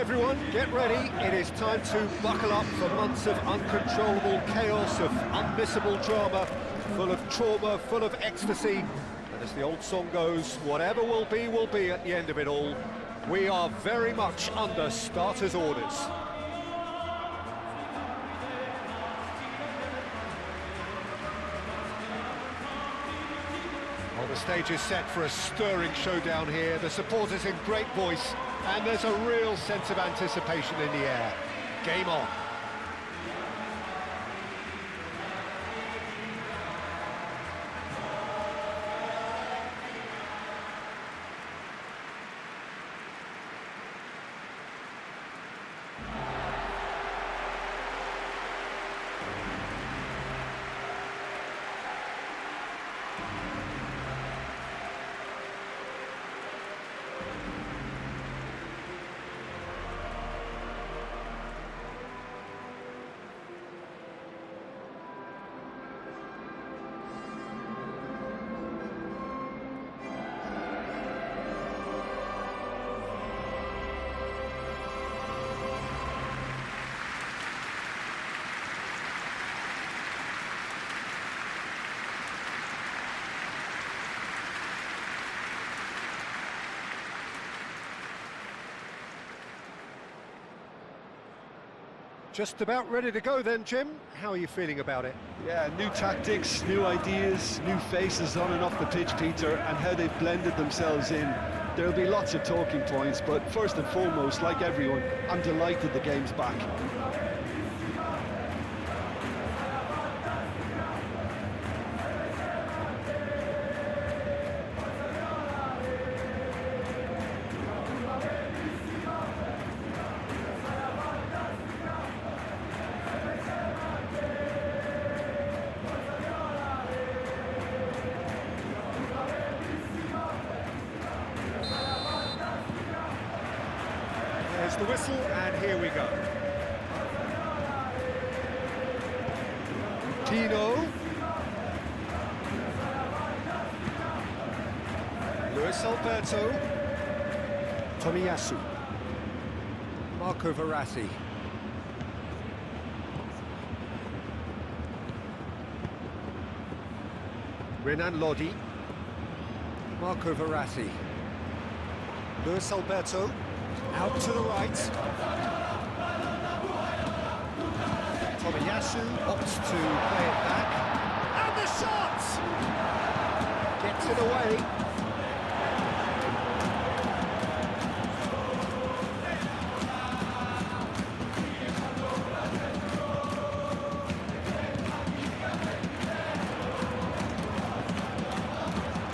everyone, get ready. It is time to buckle up for months of uncontrollable chaos, of unmissable drama, full of trauma, full of ecstasy. And as the old song goes, whatever will be at the end of it all. We are very much under starters' orders. Well, the stage is set for a stirring showdown here. The supporters in great voice, and there's a real sense of anticipation in the air. Game on. Just about ready to go then, Jim. How are you feeling about it? Yeah, new tactics, new ideas, new faces on and off the pitch, Peter, and how they've blended themselves in. There'll be lots of talking points, but first and foremost, like everyone, I'm delighted the game's back. There's the whistle, and here we go. Tino. Luis Alberto. Tomiyasu. Marco Verratti. Renan Lodi. Marco Verratti. Luis Alberto. Out to the right. Tomiyasu opts to play it back. And the shot! Gets it away.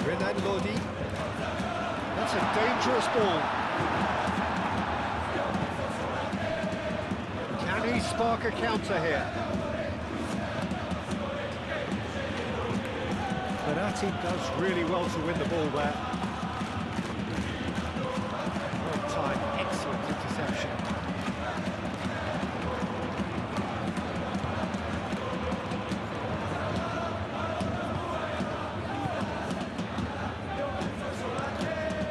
Renan Lodi. That's a dangerous ball. Can he spark a counter here? Verratti does really well to win the ball there. Well timed, excellent interception.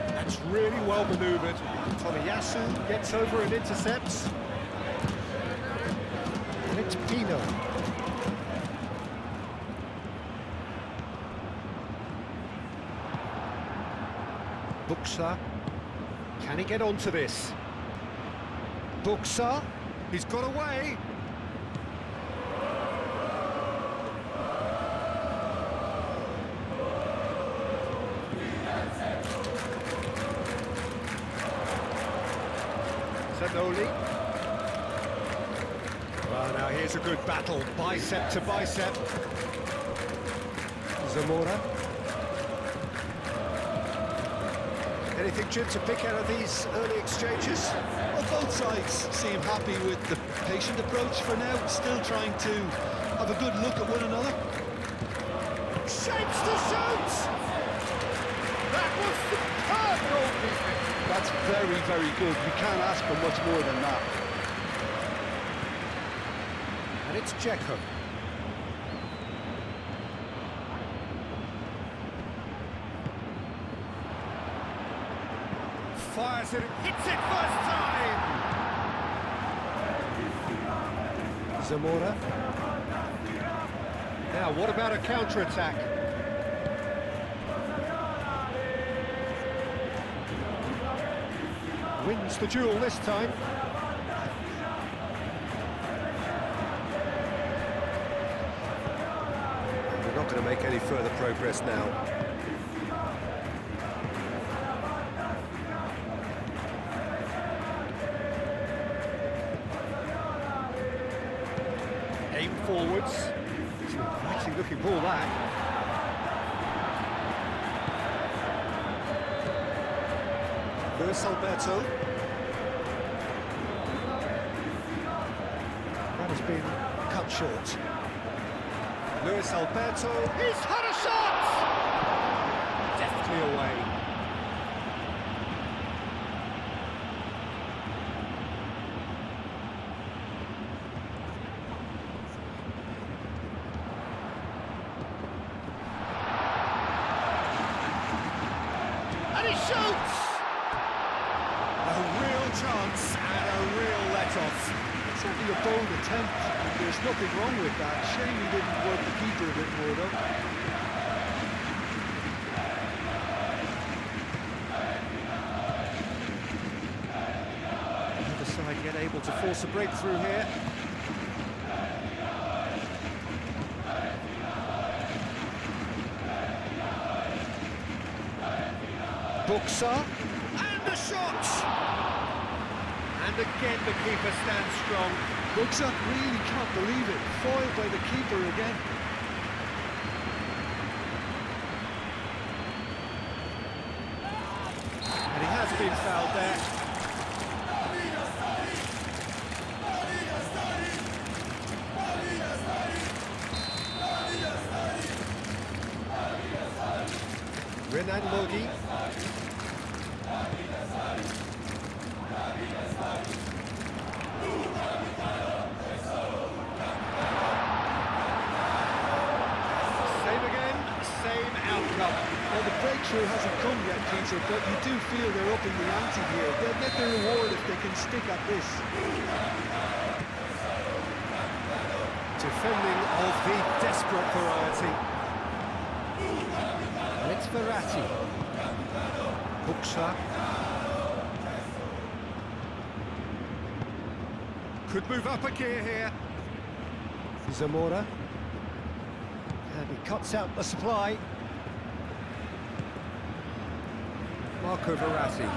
That's really well manoeuvred. Tomiyasu gets over and intercepts. It's Pino. Buxa. Can he get onto this? Buxa. He's got away. Zanoli. Well, now here's a good battle, bicep to bicep. Zamora. Anything, Jim, to pick out of these early exchanges? Well, both sides seem happy with the patient approach for now, still trying to have a good look at one another. Shapes to shoot! That was superb goalkeeping! That's very, very good. You can't ask for much more than that. And it's Dzeko. Fires it, hits it first time! Zamora. Now, what about a counter-attack? Wins the duel this time. We're not going to make any further progress now. Aim forwards. It's an exciting looking ball, that. Luis Alberto. That has been cut short. Luis Alberto. He's had a shot! Deftly away. And he shoots! A real chance and a real let-off. It's only a bold attempt. There's nothing wrong with that. Shame he didn't work the keeper a bit more, though. The other side yet able to force a breakthrough here. Buxa, and the shot! And again the keeper stands strong. Buxa really can't believe it. Foiled by the keeper again. And he has been fouled there. Renan Lodi. Same again, same outcome. Well, the breakthrough hasn't come yet, Peter, but you do feel they're upping the ante here. They'll get their reward if they can stick at this. Defending of the desperate variety. And it's Verratti. Buxa. Could move up a gear here. Zamora. And he cuts out the supply. Marco Verratti.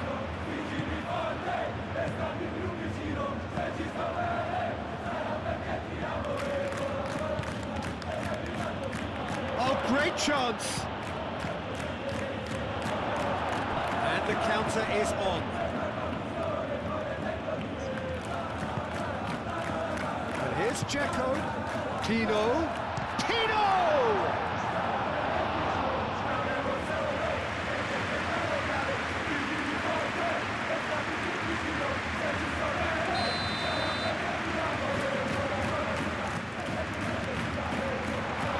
Oh, great chance! And the counter is on. And here's Dzeko. Tino. Tino!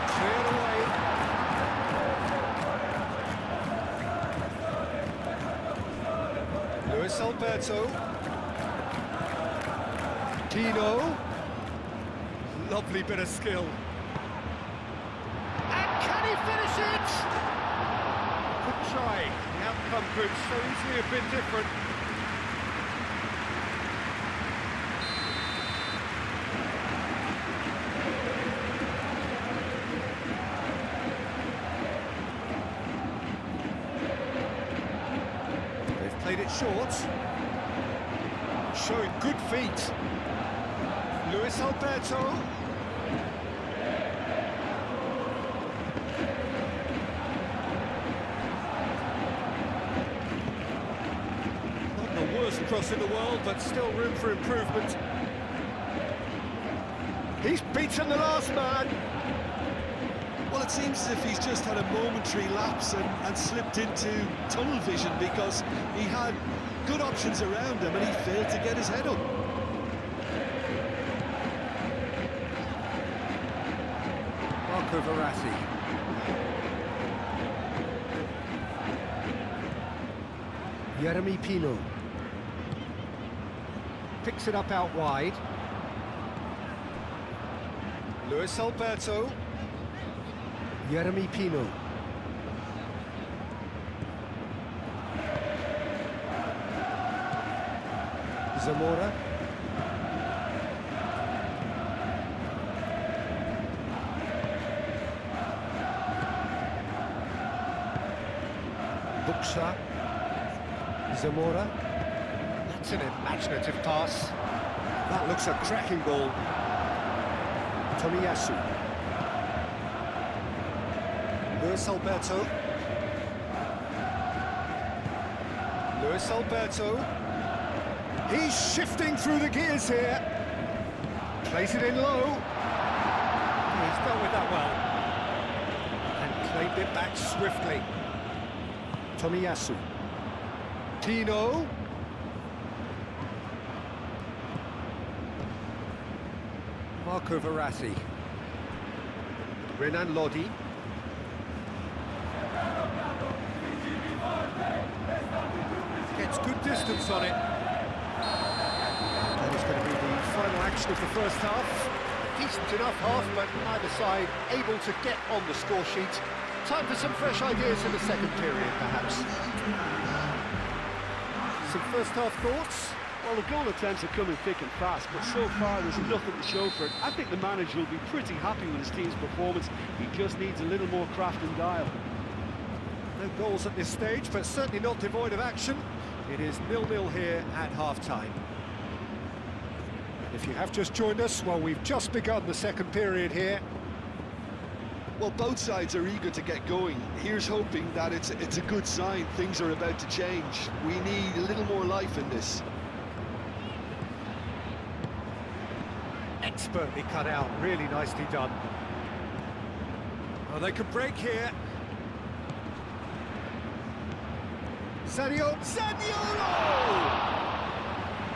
Cleared away. Luis Alberto. Tino. Lovely bit of skill. And can he finish it? Good try. The outcome could so easily have been different. They've played it short. Showing good feet. Luis Alberto. Not the worst cross in the world, but still room for improvement. He's beaten the last man. Well, it seems as if he's just had a momentary lapse and slipped into tunnel vision because he had good options around him and he failed to get his head up. Marco Verratti. Jeremy Pino. Picks it up out wide. Luis Alberto. Jeremy Pino. Zamora. Buksha. Zamora. That's an imaginative pass. That looks a cracking ball. Tomiyasu. Luis Alberto. Luis Alberto. He's shifting through the gears here. Plays it in low. He's dealt with that well. And claimed it back swiftly. Tomiyasu. Pino. Marco Verratti. Renan Lodi. Gets good distance on it. That is going to be the final action of the first half. Decent enough half, but neither side able to get on the score sheet. Time for some fresh ideas in the second period, perhaps. Some first half thoughts? Well, the goal attempts are coming thick and fast, but so far there's nothing to show for it. I think the manager will be pretty happy with his team's performance. He just needs a little more craft and guile. No goals at this stage, but certainly not devoid of action. It is 0-0 here at half-time. If you have just joined us, well, we've just begun the second period here. Well, both sides are eager to get going. Here's hoping that it's a good sign. Things are about to change. We need a little more life in this. Expertly cut out, really nicely done. Oh, they could break here. Zaniolo!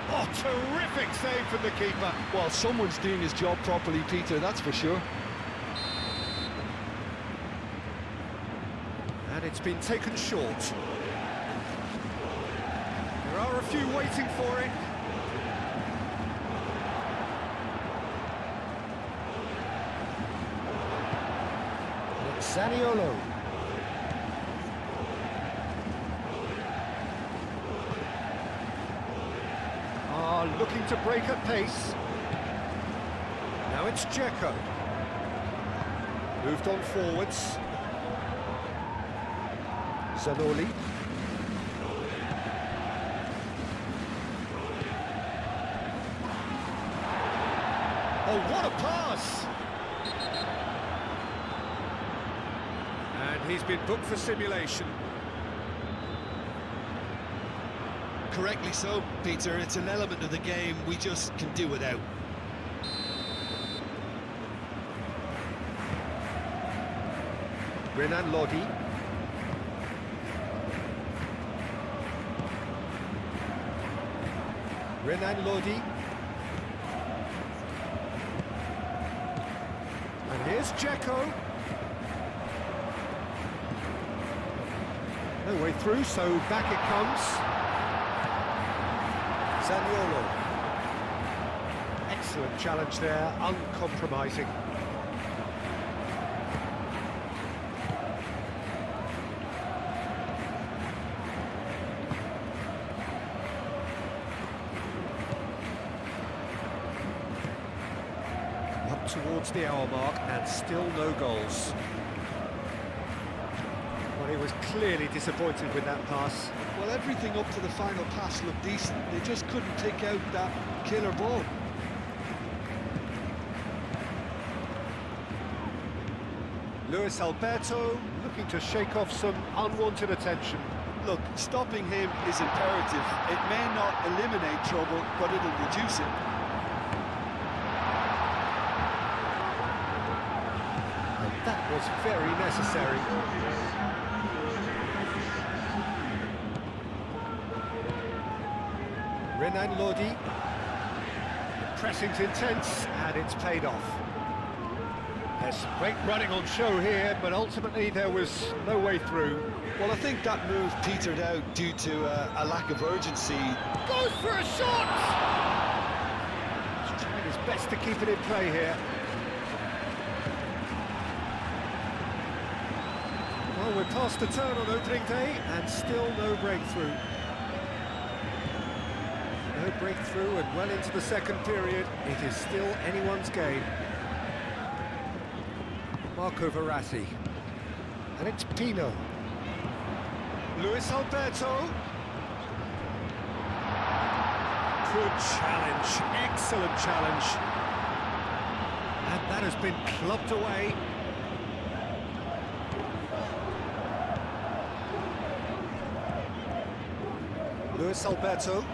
Oh, terrific save from the keeper. Well, someone's doing his job properly, Peter, that's for sure. And it's been taken short. There are a few waiting for it. Zaniolo. Looking to break at pace. Now it's Dzeko. Moved on forwards. Zanoli. Oh, what a pass! And he's been booked for simulation. Correctly so, Peter. It's an element of the game we just can do without. Renan Lodi. Renan Lodi. And here's Dzeko. No way through, so back it comes. Zaniolo. Excellent challenge there, uncompromising. Up towards the hour mark and still no goals. Well, he was clearly disappointed with that pass. Well, everything up to the final pass looked decent. They just couldn't pick out that killer ball. Luis Alberto looking to shake off some unwanted attention. Look, stopping him is imperative. It may not eliminate trouble, but it'll reduce it. And that was very necessary. Renan Lodi. The pressing's intense, and it's paid off. There's great running on show here, but ultimately there was no way through. Well, I think that move petered out due to a lack of urgency. Goes for a shot! He's trying his best to keep it in play here. we're past the turn on opening day and still no breakthrough. No breakthrough and well into the second period. It is still anyone's game. Marco Verratti. And it's Pino. Luis Alberto. Good challenge, excellent challenge. And that has been clubbed away. Luis Alberto.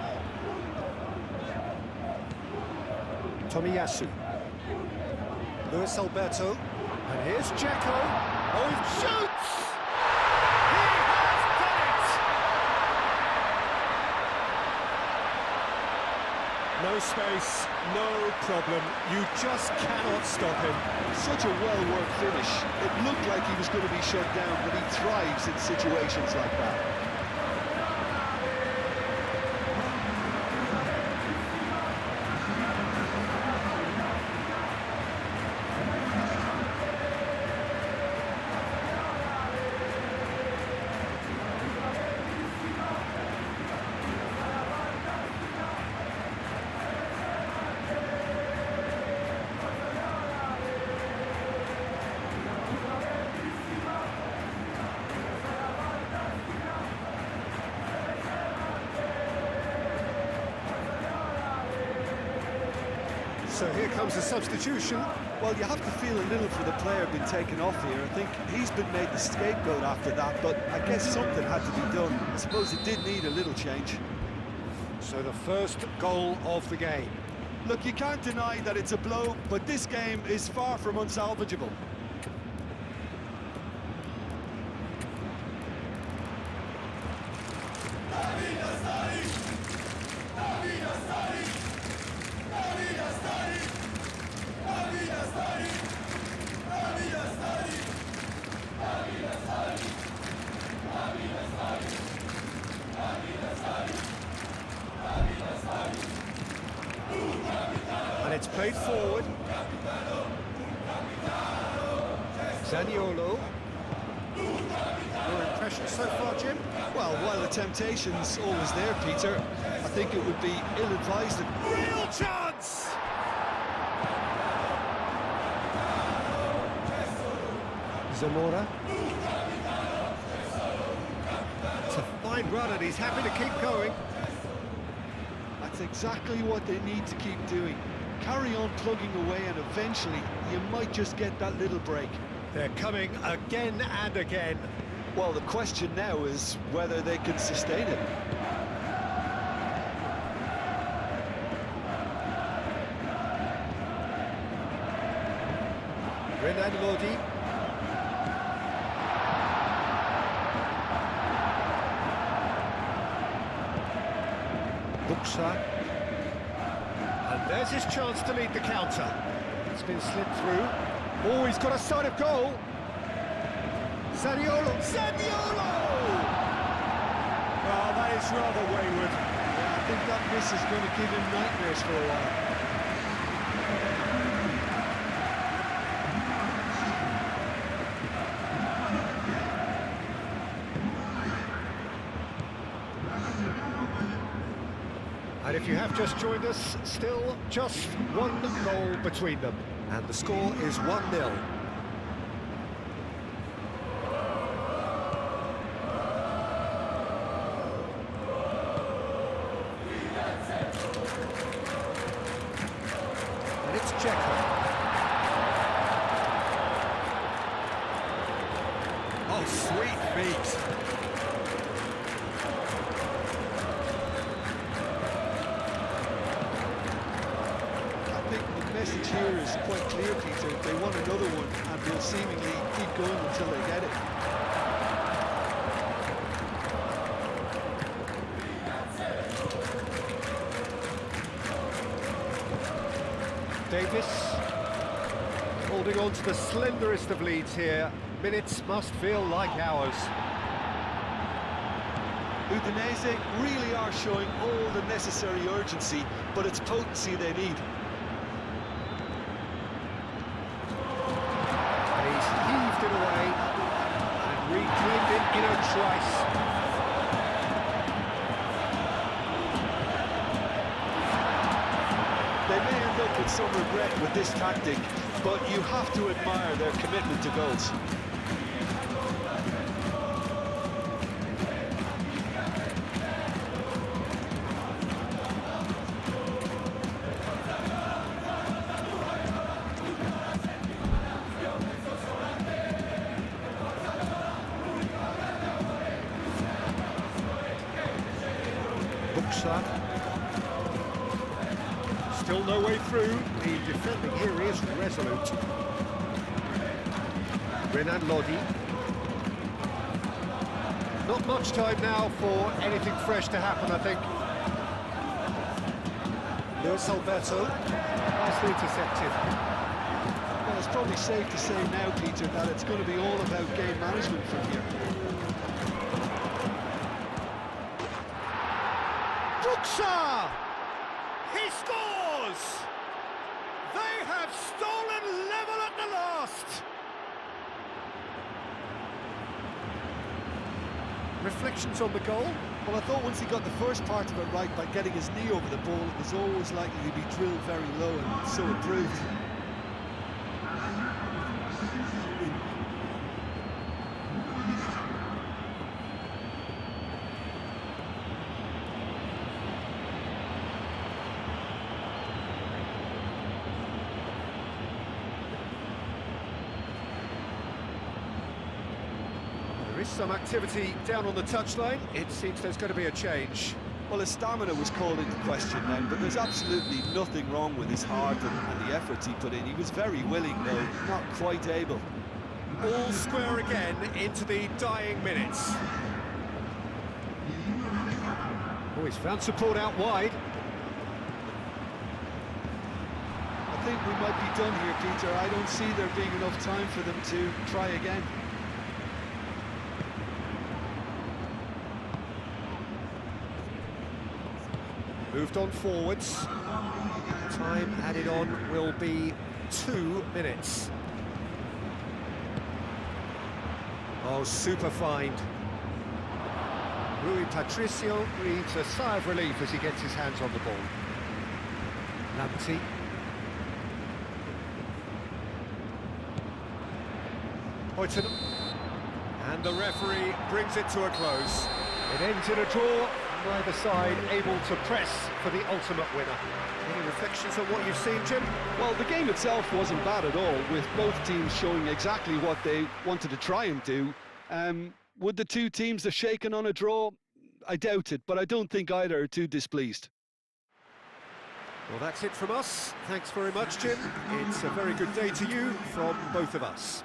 Tomiyasu. Luis Alberto. And here's Dzeko. Oh, he shoots! He has done it! No space, no problem. You just cannot stop him. Such a well-worked finish. It looked like he was going to be shut down, but he thrives in situations like that. So here comes a substitution. Well, you have to feel a little for the player being taken off here. I think he's been made the scapegoat after that, but I guess something had to be done. I suppose it did need a little change. So the first goal of the game. Look, you can't deny that it's a blow, but this game is far from unsalvageable. And it's played forward. Zaniolo. Your impression so far, Jim? Well, while the temptation's always there, Peter, I think it would be ill-advised. Real chance! Zamora. It's a fine run and he's happy to keep going. That's exactly what they need to keep doing. Carry on plugging away and eventually you might just get that little break. They're coming again and again. Well, the question now is whether they can sustain it. Renan Lodi. Buxa. And there's his chance to lead the counter. It's been slid through. Oh, he's got a sight of goal. Zaniolo. Zaniolo! Well, that is rather wayward. Yeah, I think that miss is going to give him nightmares for a while. And if you have just joined us, still just one goal between them. And the score is 1-0. And it's Dzeko. Oh, sweet feet. The message here is quite clear, Peter. They want another one and will seemingly keep going until they get it. Davis holding on to the slenderest of leads here. Minutes must feel like hours. Udinese really are showing all the necessary urgency, but it's potency they need. And he's heaved it away and reclaimed Marino Trice. They may end up with some regret with this tactic, but you have to admire their commitment to goals. Still no way through. The defending here is resolute. Renan Lodi. Not much time now for anything fresh to happen, I think. Luis Alberto, nicely intercepted. Well, it's probably safe to say now, Peter, that it's going to be all about game management from here. Buxa! He scores! They have stolen level at the last! Reflections on the goal? Well, I thought once he got the first part of it right by getting his knee over the ball, it was always likely to be drilled very low, and so it proved. There is some activity down on the touchline. It seems there's going to be a change. Well, his stamina was called into question then, but there's absolutely nothing wrong with his heart and the efforts he put in. He was very willing, though, not quite able. All square again into the dying minutes. Oh, he's found support out wide. I think we might be done here, Peter. I don't see there being enough time for them to try again. Moved on forwards. Time added on will be 2 minutes. Oh, super find. Rui Patricio breathes a sigh of relief as he gets his hands on the ball. Lamptey. Hoyton. And the referee brings it to a close. It ends in a draw. Neither side able to press for the ultimate winner. Any reflections on what you've seen, Jim? Well, the game itself wasn't bad at all, with both teams showing exactly what they wanted to try and do. Would the two teams have shaken on a draw? I doubt it, but I don't think either are too displeased. Well, that's it from us. Thanks very much, Jim. It's a very good day to you from both of us.